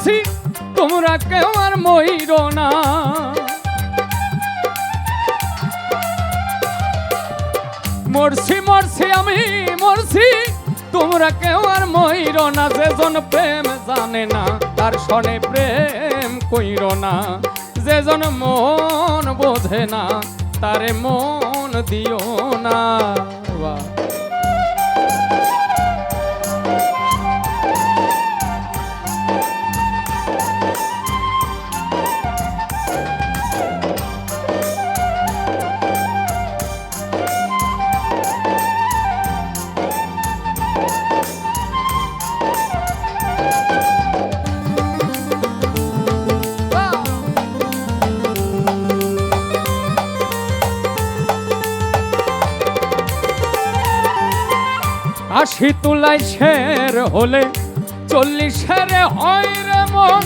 মরছি তোমরা কেউ আর মইর না। মরছি মরছি আমি মরছি তোমরা কেউ আর মইর না। যেজন প্রেম জানে না তার সনে প্রেম কইর না। যেজন মন বোঝে না তারে মন দিও না। বাহ। আশি তুলাই শের হলে 40 শেরে হয় রে মন।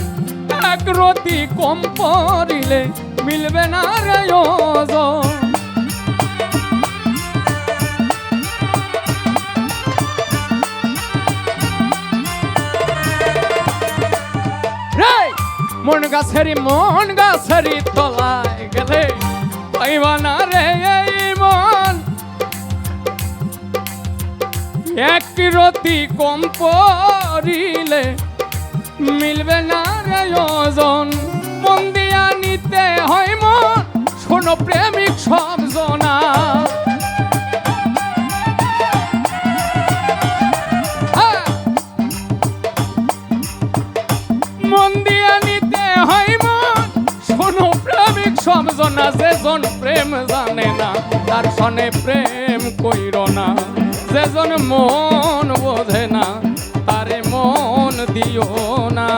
এক রতি কম পড়িলে মিলবে না রে ওজন। মন গাছেরই তলায় গেলে পাইবা না রে এই মন। এক রতি কম পড়িলে মিলবে না রে ওজন। মন দিয়া নিতে হয় মন শোনো প্রেমিক সব জনা। মন দিয়া নিতে হয় মন শোনো প্রেমিক সব জনা। যেজন প্রেম জানে না তার সনে প্রেম কইর না। যেজন মন বোঝে না তারে মন দিও না।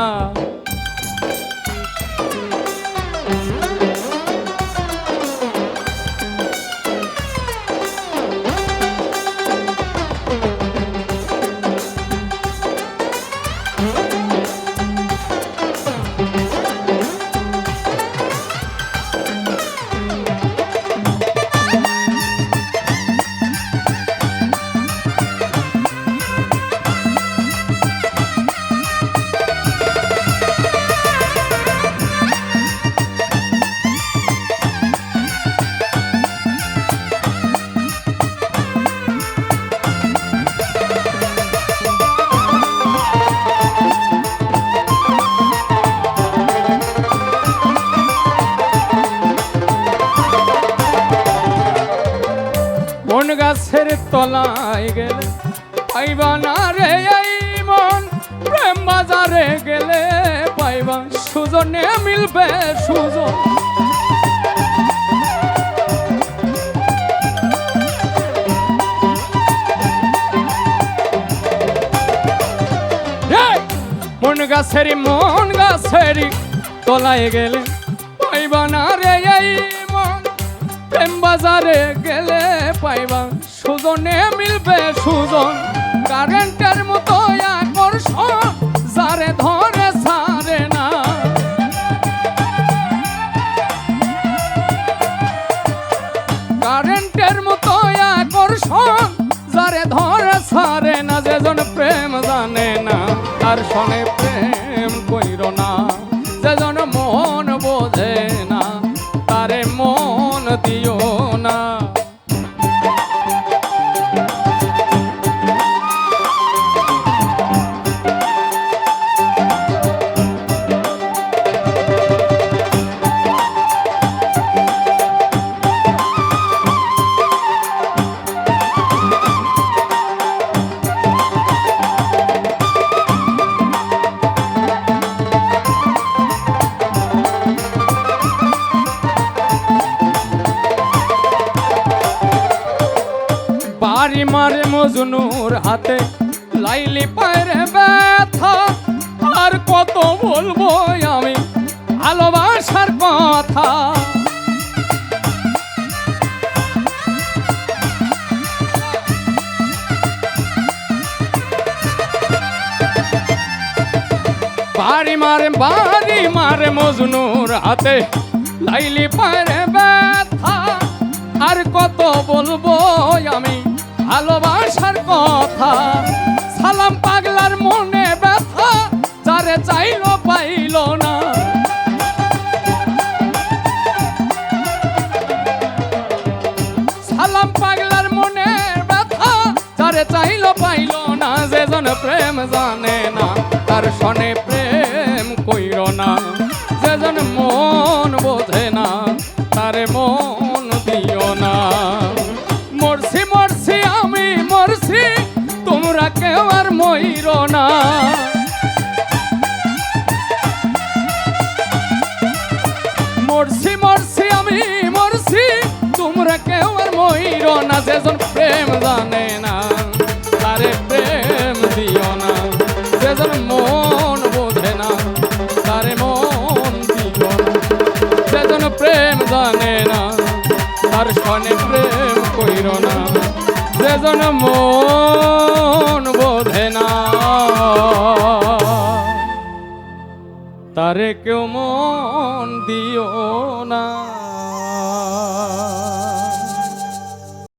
মন গাছের তলায় গেলে পাইবা না রে এই মন। প্রেম বাজারে গেলে পাইবা সুজনে মিলবে সুজন। মন গাছেরই তলায় গেলে পাইবা না রে এই মন। প্রেম বাজারে গেলে পাইবা সুজনে মিলবে সুজন। কারেন্টের মতো আকর্ষণ যারে ধরে ছাড়ে না। কারেন্টের মতো আকর্ষণ যারে ধরে ছাড়ে না। যেজন প্রেম জানে না তার সনে প্রেম কইর না। যেজন মন বোঝে না তারে মন দিও না। বাড়ি মারে মজনুর হাতে লাইলি পায়রে ব্যথা। আর কত বলবো আমি ভালোবাসার কথা। বাড়ি মারে মজনুর হাতে লাইলি পায়রে ব্যথা। আর কত বলবো আমি ভালোবাসার কথা। সালাম পাগলার মনে ব্যথা যারে চাইলো পাই মন বোঝে না তারে মন দিও না। মরছি মরছি আমি মরছি তোমরা কেউ আর মইরো না। মরছি মরছি আমি মরছি তোমরা কেউ আর মইরো না। যেজন প্রেম জানে না তারে প্রেম দিও না। যেজন মন বোঝে না তারে মন দিও না। যেজন প্রেম জানে না তার সনে প্রেম কইরো না। যেজন মন বোঝে না তারে কেউ মন দিও না।